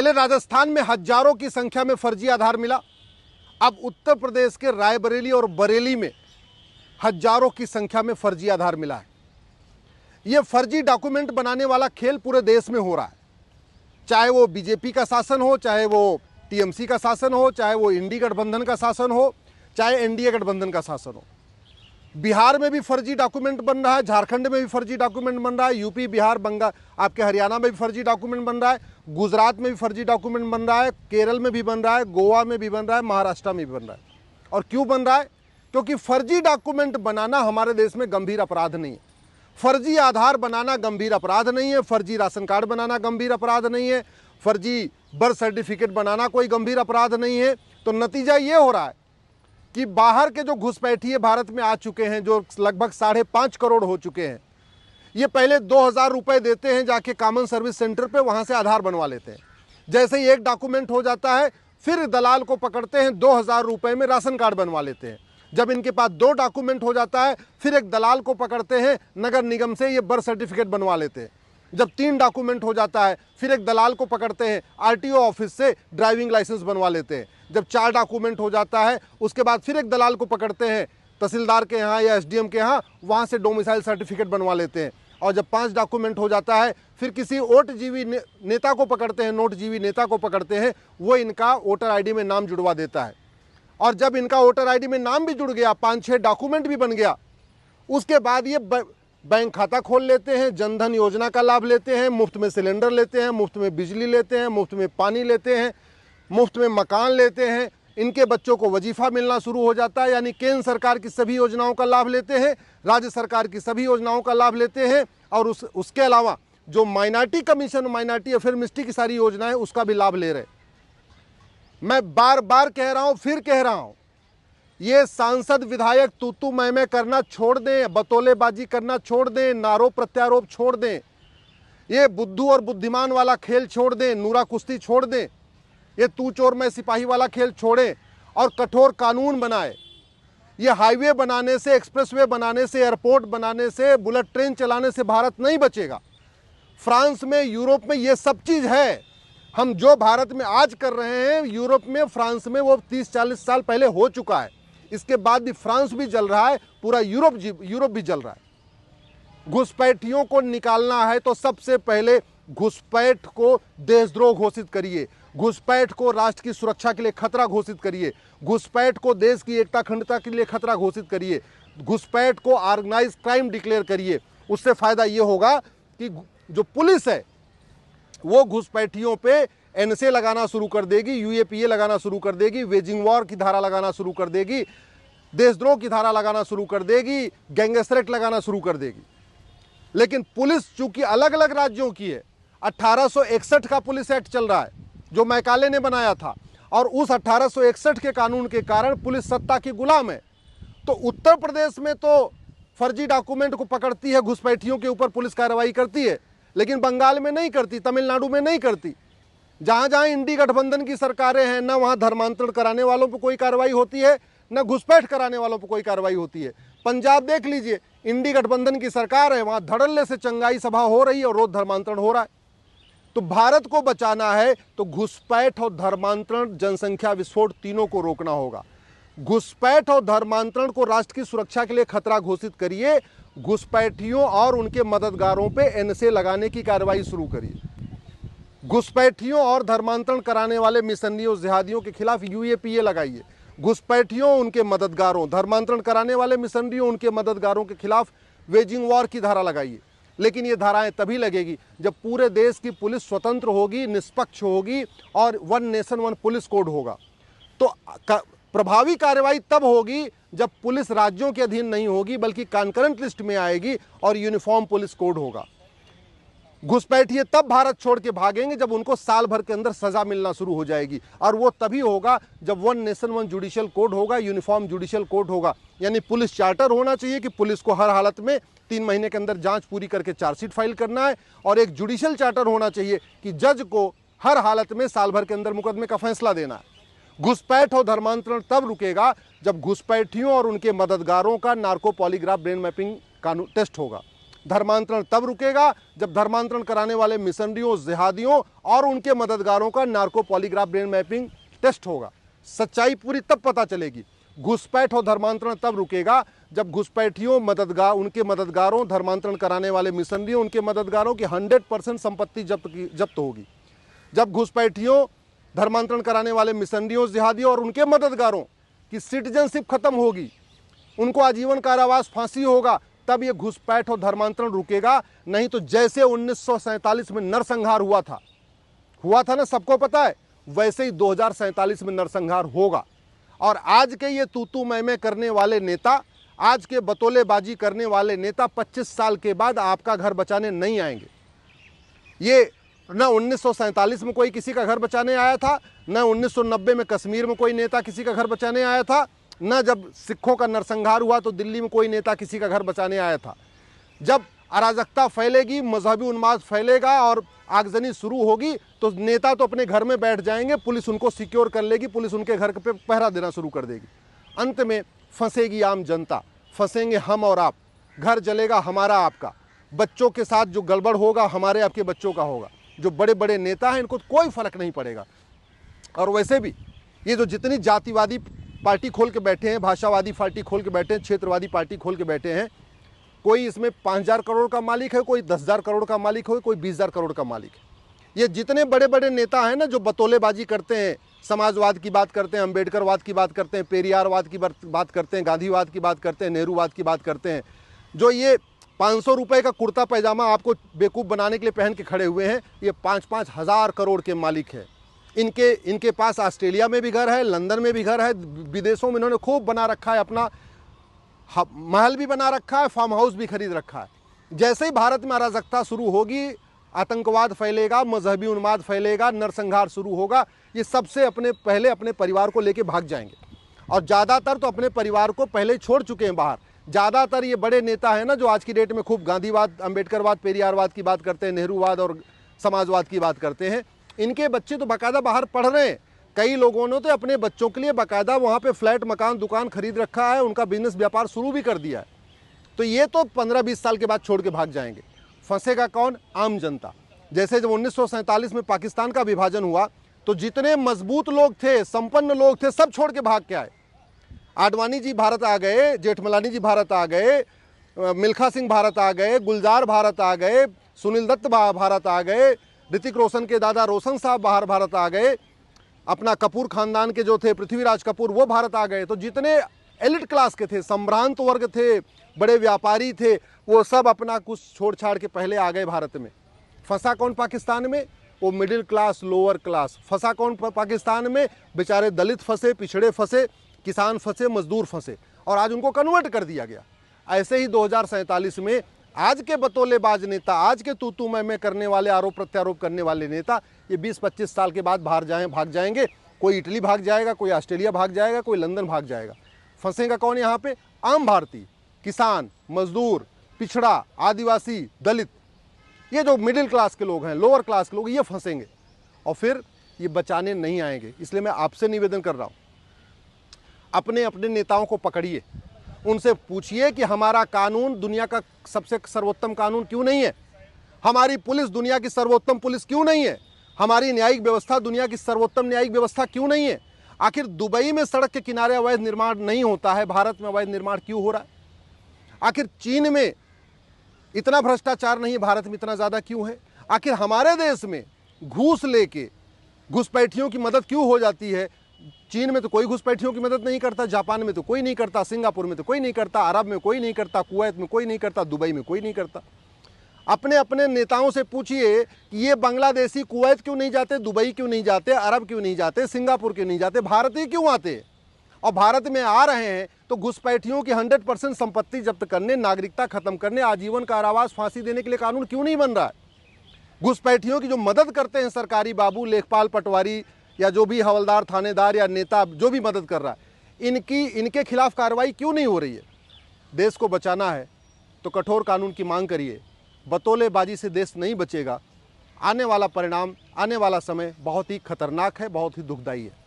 पहले राजस्थान में हजारों की संख्या में फर्जी आधार मिला, अब उत्तर प्रदेश के रायबरेली और बरेली में हजारों की संख्या में फर्जी आधार मिला है। यह फर्जी डॉक्यूमेंट बनाने वाला खेल पूरे देश में हो रहा है, चाहे वो बीजेपी का शासन हो, चाहे वो टीएमसी का शासन हो, चाहे वो इंडी गठबंधन का शासन हो, चाहे एनडीए गठबंधन का शासन हो। बिहार में भी फर्जी डॉक्यूमेंट बन रहा है, झारखंड में भी फर्जी डॉक्यूमेंट बन रहा है, यूपी, बिहार, बंगाल, आपके हरियाणा में भी फर्जी डॉक्यूमेंट बन रहा है, गुजरात में भी फर्जी डॉक्यूमेंट बन रहा है, केरल में भी बन रहा है, गोवा में भी बन रहा है, महाराष्ट्र में भी बन रहा है। और क्यों बन रहा है? क्योंकि फर्जी डॉक्यूमेंट बनाना हमारे देश में गंभीर अपराध नहीं है। फर्जी आधार बनाना गंभीर अपराध नहीं है, फर्जी राशन कार्ड बनाना गंभीर अपराध नहीं है, फर्जी बर्थ सर्टिफिकेट बनाना कोई गंभीर अपराध नहीं है। तो नतीजा ये हो रहा है कि बाहर के जो घुसपैठिए भारत में आ चुके हैं, जो लगभग 5.5 करोड़ हो चुके हैं, ये पहले 2,000 रुपये देते हैं जाके कॉमन सर्विस सेंटर पे, वहाँ से आधार बनवा लेते हैं। जैसे ही एक डॉक्यूमेंट हो जाता है फिर दलाल को पकड़ते हैं, 2,000 रुपये में राशन कार्ड बनवा लेते हैं। जब इनके पास 2 डॉक्यूमेंट हो जाता है फिर एक दलाल को पकड़ते हैं, नगर निगम से ये बर्थ सर्टिफिकेट बनवा लेते हैं। जब 3 डॉक्यूमेंट हो जाता है फिर एक दलाल को पकड़ते हैं, आरटीओ ऑफिस से ड्राइविंग लाइसेंस बनवा लेते हैं। जब 4 डॉक्यूमेंट हो जाता है उसके बाद फिर एक दलाल को पकड़ते हैं, तहसीलदार के यहाँ या एसडीएम के यहाँ, वहाँ से डोमिसाइल सर्टिफिकेट बनवा लेते हैं। और जब 5 डॉक्यूमेंट हो जाता है फिर किसी वोटजीवी नेता को पकड़ते हैं, नोटजीवी नेता को पकड़ते हैं, वो इनका वोटर आईडी में नाम जुड़वा देता है। और जब इनका वोटर आईडी में नाम भी जुड़ गया, 5-6 डॉक्यूमेंट भी बन गया, उसके बाद ये बैंक खाता खोल लेते हैं, जनधन योजना का लाभ लेते हैं, मुफ्त में सिलेंडर लेते हैं, मुफ्त में बिजली लेते हैं, मुफ्त में पानी लेते हैं, मुफ्त में मकान लेते हैं। इनके बच्चों को वजीफा मिलना शुरू हो जाता है, यानी केंद्र सरकार की सभी योजनाओं का लाभ लेते हैं, राज्य सरकार की सभी योजनाओं का लाभ लेते हैं। और उसके अलावा जो minority commission, minority affair ministry की सारी योजनाएं, उसका भी लाभ ले रहे। मैं बार बार कह रहा हूं, फिर कह रहा हूं, ये सांसद विधायक तू मैं करना छोड़ दें, बतौलेबाजी करना छोड़ दें, नारोप प्रत्यारोप छोड़ दें, ये बुद्धू और बुद्धिमान वाला खेल छोड़ दें, नूरा कुश्ती छोड़ दें, ये तू चोर मैं सिपाही वाला खेल छोड़ें और कठोर कानून बनाए। ये हाईवे बनाने से, एक्सप्रेसवे बनाने से, एयरपोर्ट बनाने से, बुलेट ट्रेन चलाने से भारत नहीं बचेगा। फ्रांस में, यूरोप में ये सब चीज़ है। हम जो भारत में आज कर रहे हैं, यूरोप में, फ्रांस में वो 30-40 साल पहले हो चुका है। इसके बाद भी फ्रांस भी जल रहा है, पूरा यूरोप भी जल रहा है। घुसपैठियों को निकालना है तो सबसे पहले घुसपैठ को देशद्रोह घोषित करिए, घुसपैठ को राष्ट्र की सुरक्षा के लिए खतरा घोषित करिए, घुसपैठ को देश की एकता अखंडता के लिए खतरा घोषित करिए, घुसपैठ को ऑर्गेनाइज क्राइम डिक्लेयर करिए। उससे फायदा ये होगा कि जो पुलिस है वो घुसपैठियों पे एनएसए लगाना शुरू कर देगी, यूएपीए लगाना शुरू कर देगी, वेजिंग वॉर की धारा लगाना शुरू कर देगी, देशद्रोह की धारा लगाना शुरू कर देगी, गैंगस्टर एक्ट लगाना शुरू कर देगी। लेकिन पुलिस चूंकि अलग अलग राज्यों की है, 1861 का पुलिस एक्ट चल रहा है जो मैकाले ने बनाया था, और उस 1861 के कानून के कारण पुलिस सत्ता की गुलाम है। तो उत्तर प्रदेश में तो फर्जी डॉक्यूमेंट को पकड़ती है, घुसपैठियों के ऊपर पुलिस कार्रवाई करती है, लेकिन बंगाल में नहीं करती, तमिलनाडु में नहीं करती। जहाँ जहाँ इंडी गठबंधन की सरकारें हैं, ना वहाँ धर्मांतरण कराने वालों पर कोई कार्रवाई होती है, ना घुसपैठ कराने वालों पर कोई कार्रवाई होती है। पंजाब देख लीजिए, इंडी गठबंधन की सरकार है, वहाँ धड़ल्ले से चंगाई सभा हो रही है और रोज धर्मांतरण हो रहा है। तो भारत को बचाना है तो घुसपैठ और धर्मांतरण, जनसंख्या विस्फोट तीनों को रोकना होगा। घुसपैठ और धर्मांतरण को राष्ट्र की सुरक्षा के लिए खतरा घोषित करिए, घुसपैठियों और उनके मददगारों पे एनएसए लगाने की कार्रवाई शुरू करिए। घुसपैठियों और धर्मांतरण कराने वाले मिशनरियों, जिहादियों के खिलाफ यूएपीए लगाइए। घुसपैठियों, उनके मददगारों, धर्मांतरण कराने वाले मिशनरियों, उनके मददगारों के खिलाफ वेजिंग वॉर की धारा लगाइए। लेकिन ये धाराएं तभी लगेगी जब पूरे देश की पुलिस स्वतंत्र होगी, निष्पक्ष होगी और 1 नेशन 1 पुलिस कोड होगा। तो प्रभावी कार्रवाई तब होगी जब पुलिस राज्यों के अधीन नहीं होगी बल्कि कॉन्करेंट लिस्ट में आएगी और यूनिफॉर्म पुलिस कोड होगा। घुसपैठिए तब भारत छोड़ के भागेंगे जब उनको साल भर के अंदर सजा मिलना शुरू हो जाएगी, और वो तभी होगा जब 1 नेशन 1 जुडिशियल कोड होगा, यूनिफॉर्म जुडिशियल कोड होगा। यानी पुलिस चार्टर होना चाहिए कि पुलिस को हर हालत में 3 महीने के अंदर जांच पूरी करके चार्जशीट फाइल करना है, और एक जुडिशियल चार्टर होना चाहिए कि जज को हर हालत में साल भर के अंदर मुकदमे का फैसला देना है। घुसपैठ और धर्मांतरण तब रुकेगा जब घुसपैठियों और उनके मददगारों का narco polygraph brain mapping test होगा। धर्मांतरण तब रुकेगा जब धर्मांतरण कराने वाले मिशनरियों, जिहादियों और उनके मददगारों का narco polygraph brain mapping test होगा। सच्चाई पूरी तब पता चलेगी। घुसपैठ और धर्मांतरण तब रुकेगा जब घुसपैठियों, उनके मददगारों, धर्मांतरण कराने वाले मिशनरियों, उनके मददगारों की 100% संपत्ति जब्त होगी। जब घुसपैठियों, धर्मांतरण कराने वाले मिशनरियों, जिहादियों और उनके मददगारों की सिटीजनशिप खत्म होगी, उनको आजीवन कारावास, फांसी होगा, तब ये घुसपैठ और धर्मांतरण रुकेगा। नहीं तो जैसे 1947 में नरसंहार हुआ था ना, सबको पता है, वैसे ही 2047 में नरसंहार होगा। और आज के ये तू मैं करने वाले नेता, आज के बतौलेबाजी करने वाले नेता 25 साल के बाद आपका घर बचाने नहीं आएंगे। ये न 1947 में कोई किसी का घर बचाने आया था, न 1990 में कश्मीर में कोई नेता किसी का घर बचाने आया था, न जब सिखों का नरसंहार हुआ तो दिल्ली में कोई नेता किसी का घर बचाने आया था। जब अराजकता फैलेगी, मजहबी उन्माद फैलेगा और आगजनी शुरू होगी तो नेता तो अपने घर में बैठ जाएंगे, पुलिस उनको सिक्योर कर लेगी, पुलिस उनके घर पे पहरा देना शुरू कर देगी। अंत में फंसेगी आम जनता, फंसेंगे हम और आप, घर जलेगा हमारा आपका, बच्चों के साथ जो गड़बड़ होगा हमारे आपके बच्चों का होगा। जो बड़े बड़े नेता हैं इनको कोई फर्क नहीं पड़ेगा। और वैसे भी ये जो जितनी जातिवादी पार्टी खोल के बैठे हैं, भाषावादी पार्टी खोल के बैठे हैं, क्षेत्रवादी पार्टी खोल के बैठे हैं, कोई इसमें 5,000 करोड़ का मालिक है, कोई 10,000 करोड़ का मालिक है, कोई 20,000 करोड़ का मालिक है। ये जितने बड़े बड़े नेता हैं ना, जो बतौलेबाजी करते हैं, समाजवाद की बात करते हैं, अम्बेडकरवाद की बात करते हैं, पेरियारवाद की बात करते हैं, गांधीवाद की बात करते हैं, नेहरूवाद की बात करते हैं, जो ये 500 रुपये का कुर्ता पैजामा आपको बेवकूफ़ बनाने के लिए पहन के खड़े हुए हैं, ये 5-5 हज़ार करोड़ के मालिक हैं। इनके पास ऑस्ट्रेलिया में भी घर है, लंदन में भी घर है, विदेशों में इन्होंने खूब बना रखा है, अपना महल भी बना रखा है, फार्म हाउस भी खरीद रखा है। जैसे ही भारत में अराजकता शुरू होगी, आतंकवाद फैलेगा, मजहबी उन्माद फैलेगा, नरसंहार शुरू होगा, ये सबसे पहले अपने परिवार को लेके भाग जाएंगे। और ज़्यादातर तो अपने परिवार को पहले ही छोड़ चुके हैं बाहर। ज़्यादातर ये बड़े नेता हैं ना, जो आज की डेट में खूब गांधीवाद, अम्बेडकरवाद, पेरियारवाद की बात करते हैं, नेहरूवाद और समाजवाद की बात करते हैं, इनके बच्चे तो बाकायदा बाहर पढ़ रहे हैं। कई लोगों ने तो अपने बच्चों के लिए बाकायदा वहाँ पे फ्लैट, मकान, दुकान खरीद रखा है, उनका बिजनेस व्यापार शुरू भी कर दिया है। तो ये तो 15-20 साल के बाद छोड़ के भाग जाएंगे। फंसेगा कौन? आम जनता। जैसे जब 1947 में पाकिस्तान का विभाजन हुआ तो जितने मजबूत लोग थे, संपन्न लोग थे, सब छोड़ के भाग के आए। आडवाणी जी भारत आ गए, जेठमलानी जी भारत आ गए, मिल्खा सिंह भारत आ गए, गुलजार भारत आ गए, सुनील दत्त भारत आ गए, ऋतिक रोशन के दादा रोशन साहब बाहर भारत आ गए, अपना कपूर खानदान के जो थे पृथ्वीराज कपूर वो भारत आ गए। तो जितने एलिट क्लास के थे, संभ्रांत वर्ग थे, बड़े व्यापारी थे, वो सब अपना कुछ छोड़ छाड़ के पहले आ गए भारत में। फंसा कौन पाकिस्तान में? वो मिडिल क्लास, लोअर क्लास। फंसा कौन पाकिस्तान में? बेचारे दलित फंसे, पिछड़े फंसे, किसान फंसे, मजदूर फंसे, और आज उनको कन्वर्ट कर दिया गया। ऐसे ही 2047 में आज के बतौलेबाज नेता, आज के तू मैं करने वाले, आरोप प्रत्यारोप करने वाले नेता, ये 20-25 साल के बाद भाग जाएंगे। कोई इटली भाग जाएगा, कोई ऑस्ट्रेलिया भाग जाएगा, कोई लंदन भाग जाएगा। फंसेगा कौन यहाँ पे? आम भारतीय, किसान, मजदूर, पिछड़ा, आदिवासी, दलित, ये जो मिडिल क्लास के लोग हैं, लोअर क्लास के लोग, ये फंसेंगे और फिर ये बचाने नहीं आएंगे। इसलिए मैं आपसे निवेदन कर रहा हूँ, अपने अपने नेताओं को पकड़िए, उनसे पूछिए कि हमारा कानून दुनिया का सबसे सर्वोत्तम कानून क्यों नहीं है? हमारी पुलिस दुनिया की सर्वोत्तम पुलिस क्यों नहीं है? हमारी न्यायिक व्यवस्था दुनिया की सर्वोत्तम न्यायिक व्यवस्था क्यों नहीं है? आखिर दुबई में सड़क के किनारे अवैध निर्माण नहीं होता है, भारत में अवैध निर्माण क्यों हो रहा है? आखिर चीन में इतना भ्रष्टाचार नहीं है, भारत में इतना ज़्यादा क्यों है? आखिर हमारे देश में घूस लेके घुसपैठियों की मदद क्यों हो जाती है? चीन में तो कोई घुसपैठियों की मदद नहीं करता, जापान में तो कोई नहीं करता, सिंगापुर में तो कोई नहीं करता, अरब में कोई नहीं करता, कुवैत में कोई नहीं करता, दुबई में कोई नहीं करता। अपने अपने नेताओं से पूछिए कि ये बांग्लादेशी कुवैत क्यों नहीं जाते, दुबई क्यों नहीं जाते, अरब क्यों नहीं जाते, सिंगापुर क्यों नहीं जाते, भारत ही क्यों आते हैं? और भारत में आ रहे हैं तो घुसपैठियों की 100% संपत्ति जब्त करने, नागरिकता खत्म करने, आजीवन कारावास, फांसी देने के लिए कानून क्यों नहीं बन रहा है? घुसपैठियों की जो मदद करते हैं सरकारी बाबू, लेखपाल, पटवारी या जो भी हवलदार, थानेदार या नेता जो भी मदद कर रहा है, इनके खिलाफ कार्रवाई क्यों नहीं हो रही है? देश को बचाना है तो कठोर कानून की मांग करिए। बतौलेबाजी से देश नहीं बचेगा। आने वाला परिणाम, आने वाला समय बहुत ही खतरनाक है, बहुत ही दुखदायी है।